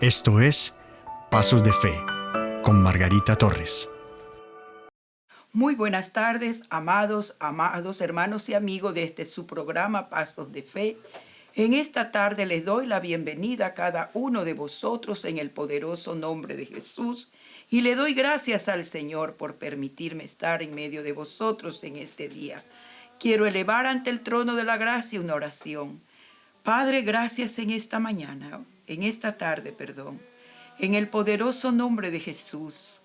Esto es Pasos de Fe con Margarita Torres. Muy buenas tardes, amados hermanos y amigos de su programa Pasos de Fe. En esta tarde les doy la bienvenida a cada uno de vosotros en el poderoso nombre de Jesús y le doy gracias al Señor por permitirme estar en medio de vosotros en este día. Quiero elevar ante el trono de la gracia una oración. Padre, gracias en esta tarde, en el poderoso nombre de Jesús,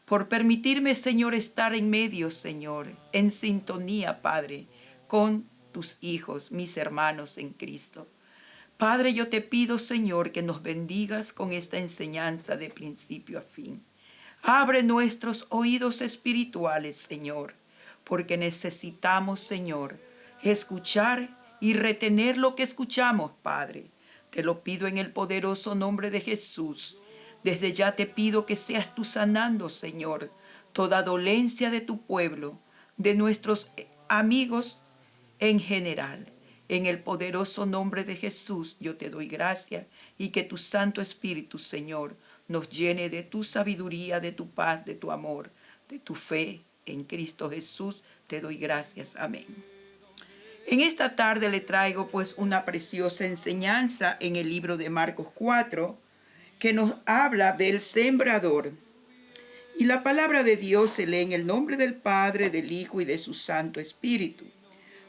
por permitirme, Señor, estar en medio, Señor, en sintonía, Padre, con tus hijos, mis hermanos en Cristo. Padre, yo te pido, Señor, que nos bendigas con esta enseñanza de principio a fin. Abre nuestros oídos espirituales, Señor, porque necesitamos, Señor, escuchar y retener lo que escuchamos, Padre. Te lo pido en el poderoso nombre de Jesús. Desde ya te pido que seas tú sanando, Señor, toda dolencia de tu pueblo, de nuestros amigos en general. En el poderoso nombre de Jesús yo te doy gracias y que tu Santo Espíritu, Señor, nos llene de tu sabiduría, de tu paz, de tu amor, de tu fe. En Cristo Jesús te doy gracias. Amén. En esta tarde le traigo pues una preciosa enseñanza en el libro de Marcos 4, que nos habla del sembrador. Y la palabra de Dios se lee en el nombre del Padre, del Hijo y de su Santo Espíritu.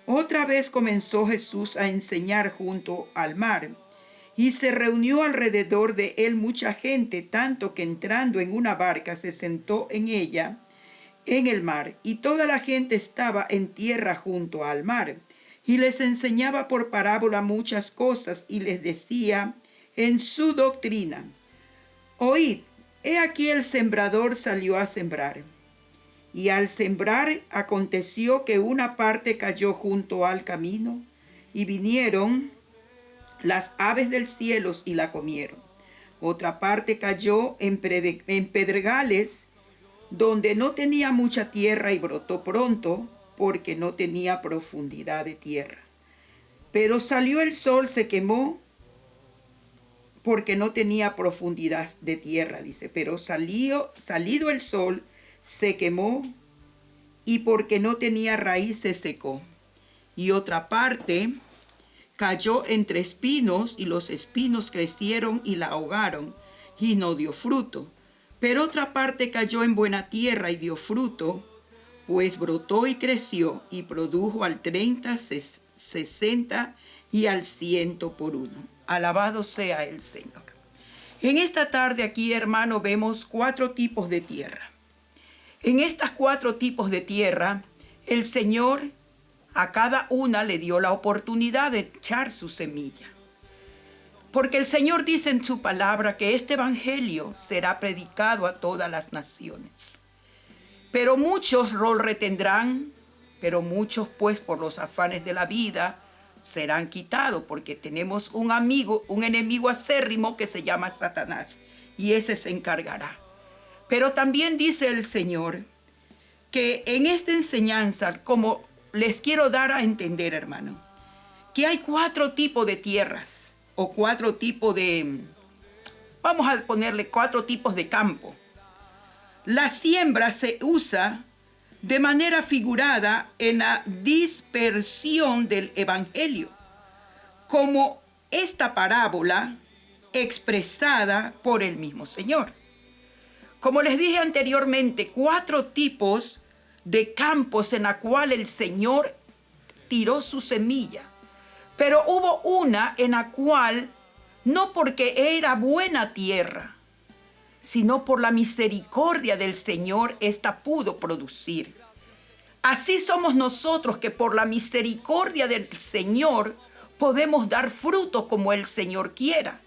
Otra vez comenzó Jesús a enseñar junto al mar, y se reunió alrededor de él mucha gente, tanto que entrando en una barca se sentó en ella, en el mar, y toda la gente estaba en tierra junto al mar, y les enseñaba por parábola muchas cosas, y les decía en su doctrina: Oíd, he aquí el sembrador salió a sembrar. Y al sembrar aconteció que una parte cayó junto al camino, y vinieron las aves del cielo y la comieron. Otra parte cayó en pedregales, donde no tenía mucha tierra, y brotó pronto, porque no tenía profundidad de tierra. Pero salió el sol, se quemó, porque no tenía profundidad de tierra, dice. Pero salido el sol, se quemó, y porque no tenía raíz, se secó. Y otra parte cayó entre espinos, y los espinos crecieron y la ahogaron, y no dio fruto. Pero otra parte cayó en buena tierra y dio fruto, pues brotó y creció, y produjo al 30, 60 y al 100 por uno. Alabado sea el Señor. En esta tarde aquí, hermano, vemos 4 tipos de tierra. En estas 4 tipos de tierra, el Señor a cada una le dio la oportunidad de echar su semilla. Porque el Señor dice en su palabra que este evangelio será predicado a todas las naciones. Pero muchos lo retendrán, pero muchos pues por los afanes de la vida serán quitados, porque tenemos un enemigo acérrimo que se llama Satanás, y ese se encargará. Pero también dice el Señor que en esta enseñanza, como les quiero dar a entender, hermano, que hay 4 tipos de tierras, o 4 tipos de, vamos a ponerle 4 tipos de campo. La siembra se usa de manera figurada en la dispersión del evangelio, como esta parábola expresada por el mismo Señor. Como les dije anteriormente, 4 tipos de campos en la cual el Señor tiró su semilla. Pero hubo una en la cual, no porque era buena tierra, sino por la misericordia del Señor, esta pudo producir. Así somos nosotros, que por la misericordia del Señor podemos dar fruto como el Señor quiera.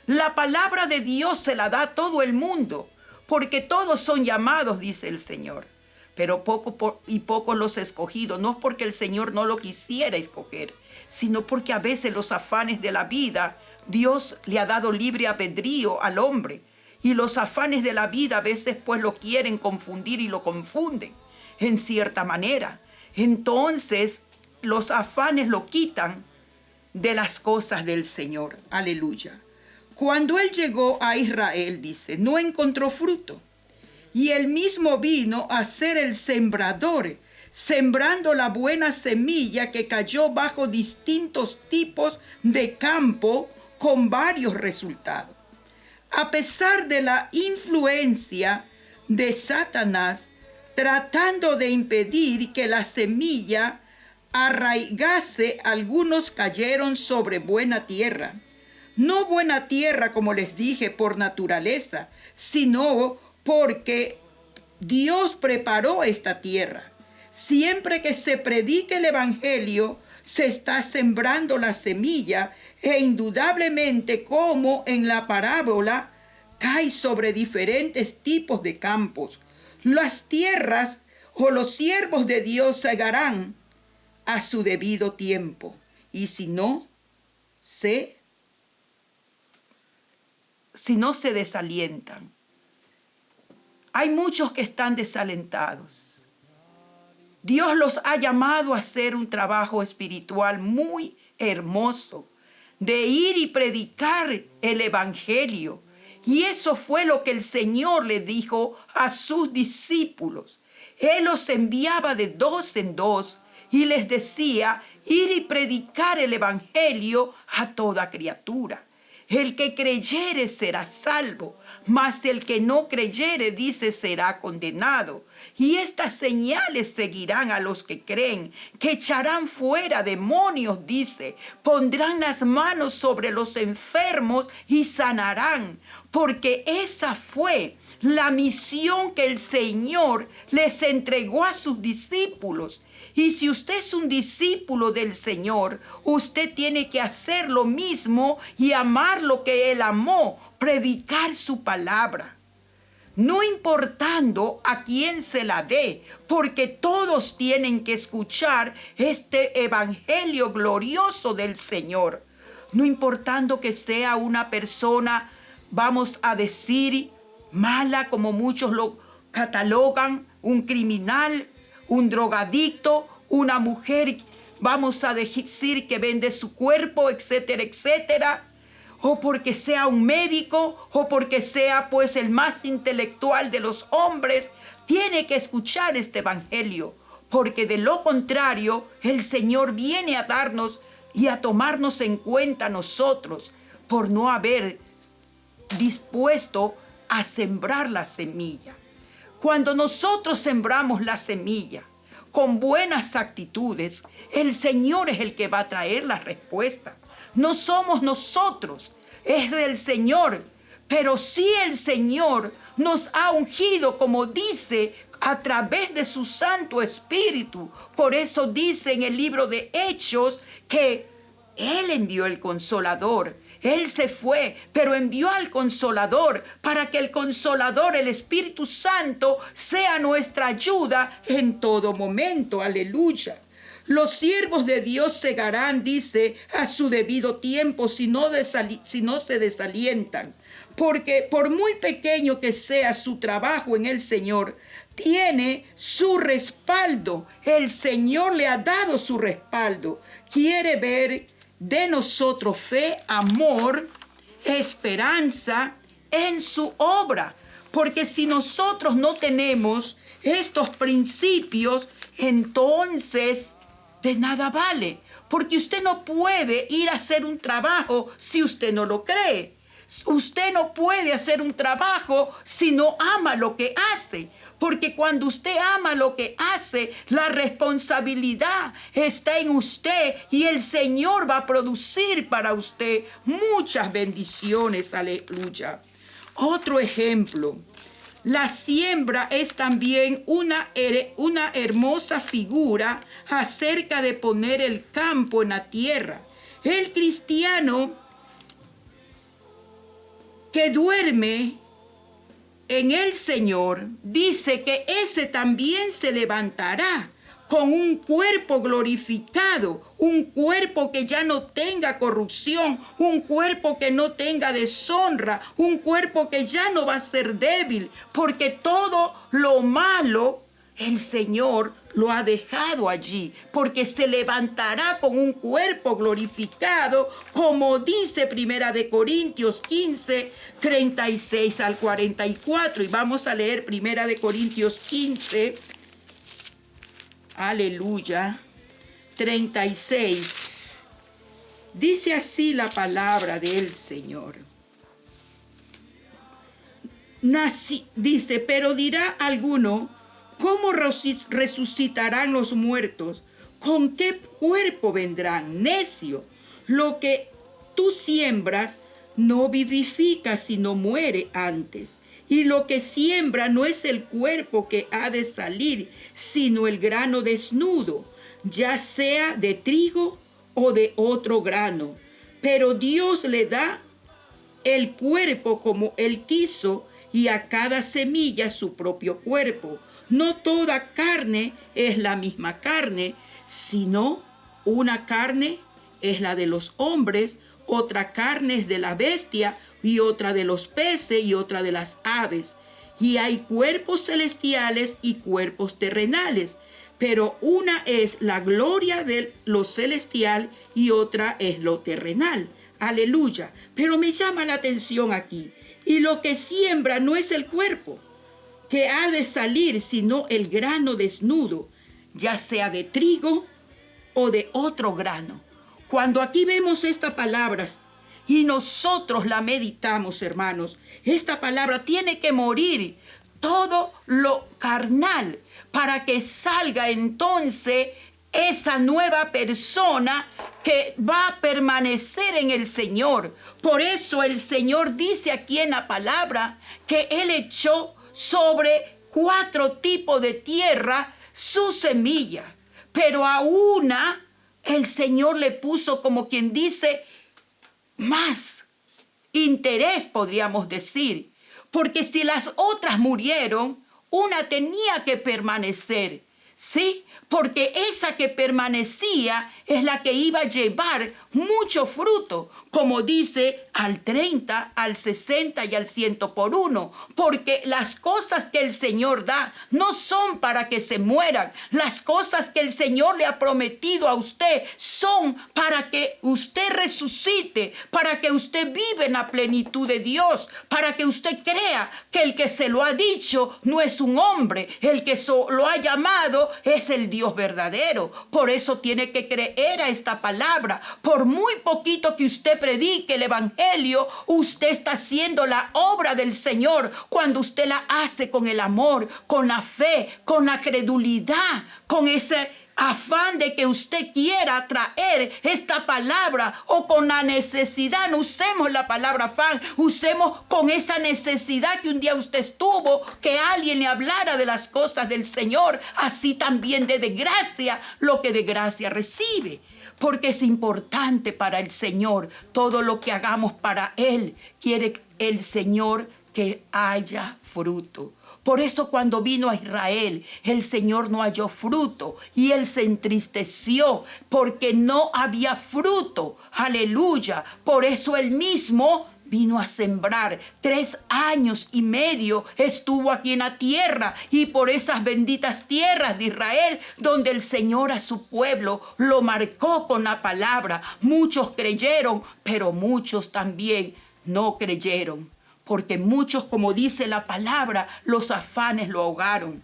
La palabra de Dios se la da a todo el mundo, porque todos son llamados, dice el Señor, pero pocos los escogidos. No es porque el Señor no lo quisiera escoger, sino porque a veces los afanes de la vida, Dios le ha dado libre albedrío al hombre, y los afanes de la vida a veces pues lo quieren confundir y lo confunden en cierta manera. Entonces los afanes lo quitan de las cosas del Señor. Aleluya. Cuando él llegó a Israel, dice, no encontró fruto. Y él mismo vino a ser el sembrador, sembrando la buena semilla que cayó bajo distintos tipos de campo con varios resultados. A pesar de la influencia de Satanás, tratando de impedir que la semilla arraigase, algunos cayeron sobre buena tierra. No buena tierra, como les dije, por naturaleza, sino porque Dios preparó esta tierra. Siempre que se predique el evangelio, se está sembrando la semilla e indudablemente, como en la parábola, cae sobre diferentes tipos de campos. Las tierras o los siervos de Dios segarán a su debido tiempo, y si no se desalientan. Hay muchos que están desalentados. Dios los ha llamado a hacer un trabajo espiritual muy hermoso, de ir y predicar el evangelio. Y eso fue lo que el Señor le dijo a sus discípulos. Él los enviaba de dos en dos y les decía ir y predicar el evangelio a toda criatura. El que creyere será salvo, mas el que no creyere, dice, será condenado. Y estas señales seguirán a los que creen, que echarán fuera demonios, dice, pondrán las manos sobre los enfermos y sanarán, porque esa fue la misión que el Señor les entregó a sus discípulos. Y si usted es un discípulo del Señor, usted tiene que hacer lo mismo y amar lo que Él amó, predicar su palabra. No importando a quién se la dé, porque todos tienen que escuchar este evangelio glorioso del Señor. No importando que sea una persona, vamos a decir, mala, como muchos lo catalogan, un criminal, un drogadicto, una mujer, vamos a decir, que vende su cuerpo, etcétera, etcétera, o porque sea un médico, o porque sea pues el más intelectual de los hombres, tiene que escuchar este evangelio, porque de lo contrario, el Señor viene a darnos y a tomarnos en cuenta nosotros por no haber dispuesto a sembrar la semilla. Cuando nosotros sembramos la semilla con buenas actitudes, el Señor es el que va a traer las respuestas. No somos nosotros, es el Señor. Pero sí el Señor nos ha ungido, como dice, a través de su Santo Espíritu. Por eso dice en el libro de Hechos que Él envió el Consolador. Él se fue, pero envió al Consolador para que el Consolador, el Espíritu Santo, sea nuestra ayuda en todo momento. Aleluya. Los siervos de Dios segarán, dice, a su debido tiempo si no se desalientan. Porque por muy pequeño que sea su trabajo en el Señor, tiene su respaldo. El Señor le ha dado su respaldo. Quiere ver de nosotros fe, amor, esperanza en su obra. Porque si nosotros no tenemos estos principios, entonces de nada vale. Porque usted no puede ir a hacer un trabajo si usted no lo cree. Usted no puede hacer un trabajo si no ama lo que hace. Porque cuando usted ama lo que hace, la responsabilidad está en usted y el Señor va a producir para usted muchas bendiciones. Aleluya. Otro ejemplo. La siembra es también una hermosa figura acerca de poner el campo en la tierra. El cristiano que duerme en el Señor, dice que ese también se levantará con un cuerpo glorificado, un cuerpo que ya no tenga corrupción, un cuerpo que no tenga deshonra, un cuerpo que ya no va a ser débil, porque todo lo malo el Señor lo ha dejado allí, porque se levantará con un cuerpo glorificado, como dice Primera de Corintios 15, 36 al 44. Y vamos a leer Primera de Corintios 15, aleluya, 36. Dice así la palabra del Señor. Dice, pero dirá alguno, ¿cómo resucitarán los muertos? ¿Con qué cuerpo vendrán? Necio, lo que tú siembras no vivifica, sino muere antes. Y lo que siembra no es el cuerpo que ha de salir, sino el grano desnudo, ya sea de trigo o de otro grano. Pero Dios le da el cuerpo como Él quiso, y a cada semilla su propio cuerpo. No toda carne es la misma carne, sino una carne es la de los hombres, otra carne es de la bestia, y otra de los peces, y otra de las aves. Y hay cuerpos celestiales y cuerpos terrenales, pero una es la gloria de lo celestial y otra es lo terrenal. Aleluya. Pero me llama la atención aquí. Y lo que siembra no es el cuerpo que ha de salir, sino el grano desnudo, ya sea de trigo o de otro grano. Cuando aquí vemos esta palabra y nosotros la meditamos, hermanos, esta palabra tiene que morir todo lo carnal para que salga entonces esa nueva persona que va a permanecer en el Señor. Por eso el Señor dice aquí en la palabra que Él echó sobre 4 tipos de tierra su semilla, pero a una el Señor le puso, como quien dice, más interés, podríamos decir, porque si las otras murieron, una tenía que permanecer, ¿sí? Porque esa que permanecía es la que iba a llevar mucho fruto, como dice al 30, al 60 y al 100 por 1. Porque las cosas que el Señor da no son para que se mueran. Las cosas que el Señor le ha prometido a usted son para que usted resucite, para que usted viva en la plenitud de Dios, para que usted crea que el que se lo ha dicho no es un hombre, el que lo ha llamado es el Dios verdadero. Por eso tiene que creer a esta palabra. Por muy poquito que usted predique el evangelio, usted está haciendo la obra del Señor cuando usted la hace con el amor, con la fe, con la credulidad, con ese afán de que usted quiera traer esta palabra, o con la necesidad. No usemos la palabra afán, usemos con esa necesidad que un día usted estuvo, que alguien le hablara de las cosas del Señor. Así también de gracia lo que de gracia recibe, porque es importante para el Señor todo lo que hagamos para Él. Quiere el Señor que haya fruto. Por eso cuando vino a Israel, el Señor no halló fruto y Él se entristeció porque no había fruto. Aleluya. Por eso Él mismo vino a sembrar. 3 años y medio estuvo aquí en la tierra, y por esas benditas tierras de Israel, donde el Señor a su pueblo lo marcó con la palabra. Muchos creyeron, pero muchos también no creyeron. Porque muchos, como dice la palabra, los afanes lo ahogaron,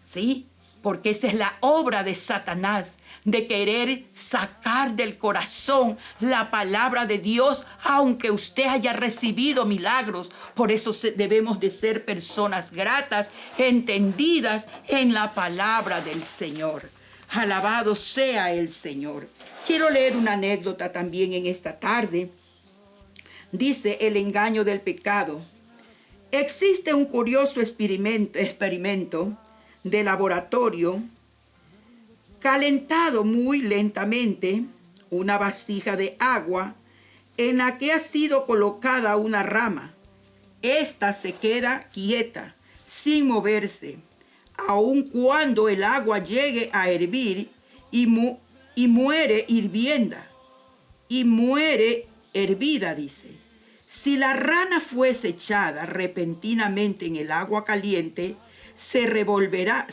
¿sí? Porque esa es la obra de Satanás, de querer sacar del corazón la palabra de Dios, aunque usted haya recibido milagros. Por eso debemos de ser personas gratas, entendidas en la palabra del Señor. Alabado sea el Señor. Quiero leer una anécdota también en esta tarde. Dice el engaño del pecado. Existe un curioso experimento de laboratorio, calentado muy lentamente una vasija de agua en la que ha sido colocada una rama. Esta se queda quieta, sin moverse, aun cuando el agua llegue a hervir, y muere hirvienda, y muere hervida, dice. Si la rana fuese echada repentinamente en el agua caliente, se revolvería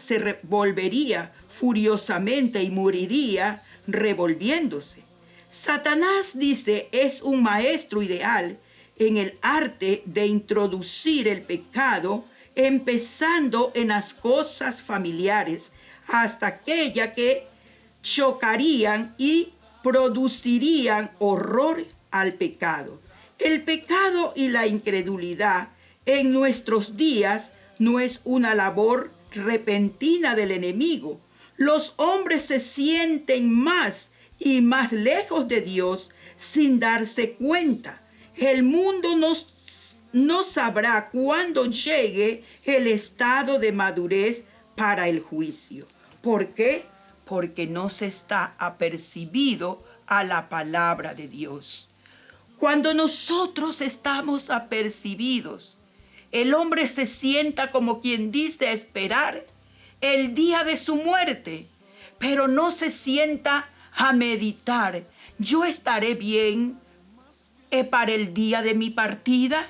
furiosamente y moriría revolviéndose. Satanás, dice, es un maestro ideal en el arte de introducir el pecado, empezando en las cosas familiares hasta aquellas que chocarían y producirían horror al pecado. El pecado y la incredulidad en nuestros días no es una labor repentina del enemigo. Los hombres se sienten más y más lejos de Dios sin darse cuenta. El mundo no sabrá cuándo llegue el estado de madurez para el juicio. ¿Por qué? Porque no se está apercibido a la palabra de Dios. Cuando nosotros estamos apercibidos, el hombre se sienta como quien dice a esperar el día de su muerte, pero no se sienta a meditar. Yo estaré bien para el día de mi partida.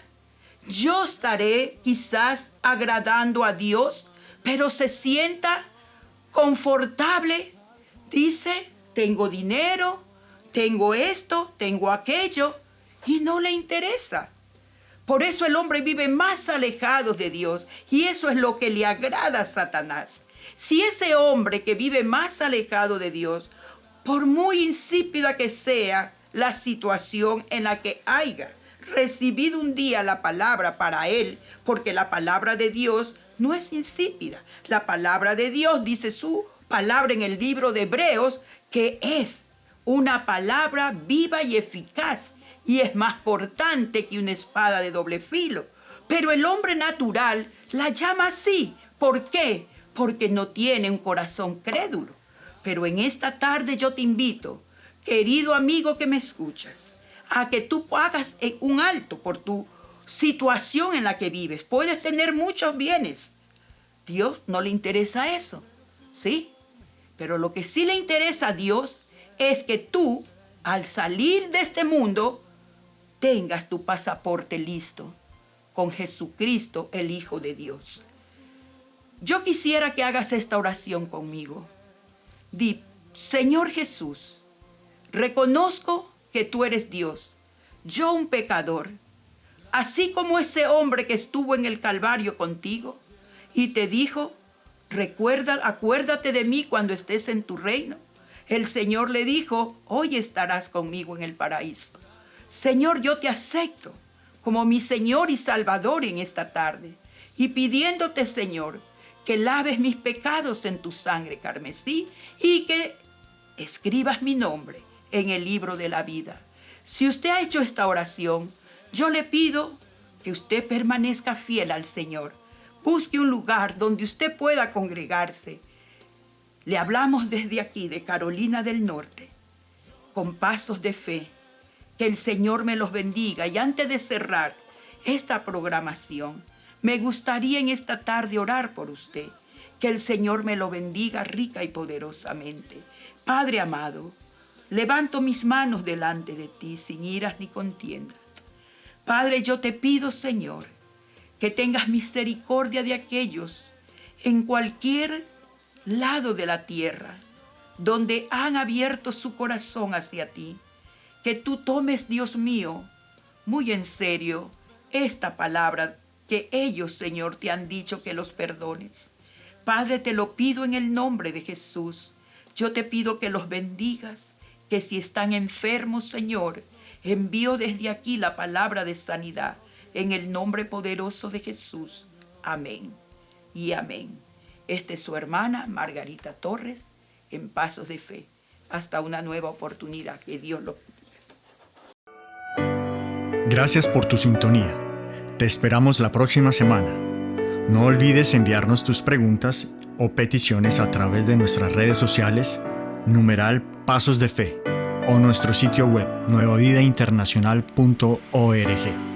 Yo estaré quizás agradando a Dios, pero se sienta confortable. Dice, tengo dinero, tengo esto, tengo aquello, y no le interesa. Por eso el hombre vive más alejado de Dios, y eso es lo que le agrada a Satanás. Si ese hombre que vive más alejado de Dios, por muy insípida que sea la situación en la que haya recibido un día la palabra para él, porque la palabra de Dios no es insípida. La palabra de Dios, dice su palabra en el libro de Hebreos, que es una palabra viva y eficaz, y es más cortante que una espada de doble filo. Pero el hombre natural la llama así. ¿Por qué? Porque no tiene un corazón crédulo. Pero en esta tarde yo te invito, querido amigo que me escuchas, a que tú hagas un alto por tu situación en la que vives. Puedes tener muchos bienes. Dios no le interesa eso, ¿sí? Pero lo que sí le interesa a Dios es que tú, al salir de este mundo, tengas tu pasaporte listo con Jesucristo, el Hijo de Dios. Yo quisiera que hagas esta oración conmigo. Di, Señor Jesús, reconozco que tú eres Dios, yo un pecador, así como ese hombre que estuvo en el Calvario contigo y te dijo, acuérdate de mí cuando estés en tu reino. El Señor le dijo, hoy estarás conmigo en el paraíso. Señor, yo te acepto como mi Señor y Salvador en esta tarde, y pidiéndote, Señor, que laves mis pecados en tu sangre carmesí y que escribas mi nombre en el libro de la vida. Si usted ha hecho esta oración, yo le pido que usted permanezca fiel al Señor. Busque un lugar donde usted pueda congregarse. Le hablamos desde aquí, de Carolina del Norte, con pasos de fe. Que el Señor me los bendiga. Y antes de cerrar esta programación, me gustaría en esta tarde orar por usted. Que el Señor me lo bendiga rica y poderosamente. Padre amado, levanto mis manos delante de ti sin iras ni contiendas. Padre, yo te pido, Señor, que tengas misericordia de aquellos en cualquier lado de la tierra donde han abierto su corazón hacia ti. Que tú tomes, Dios mío, muy en serio esta palabra que ellos, Señor, te han dicho, que los perdones. Padre, te lo pido en el nombre de Jesús. Yo te pido que los bendigas, que si están enfermos, Señor, envío desde aquí la palabra de sanidad en el nombre poderoso de Jesús. Amén y amén. Esta es su hermana Margarita Torres en Pasos de Fe. Hasta una nueva oportunidad. Que Dios lo bendiga. Gracias por tu sintonía. Te esperamos la próxima semana. No olvides enviarnos tus preguntas o peticiones a través de nuestras redes sociales, #Pasos de Fe, o nuestro sitio web nuevavidainternacional.org.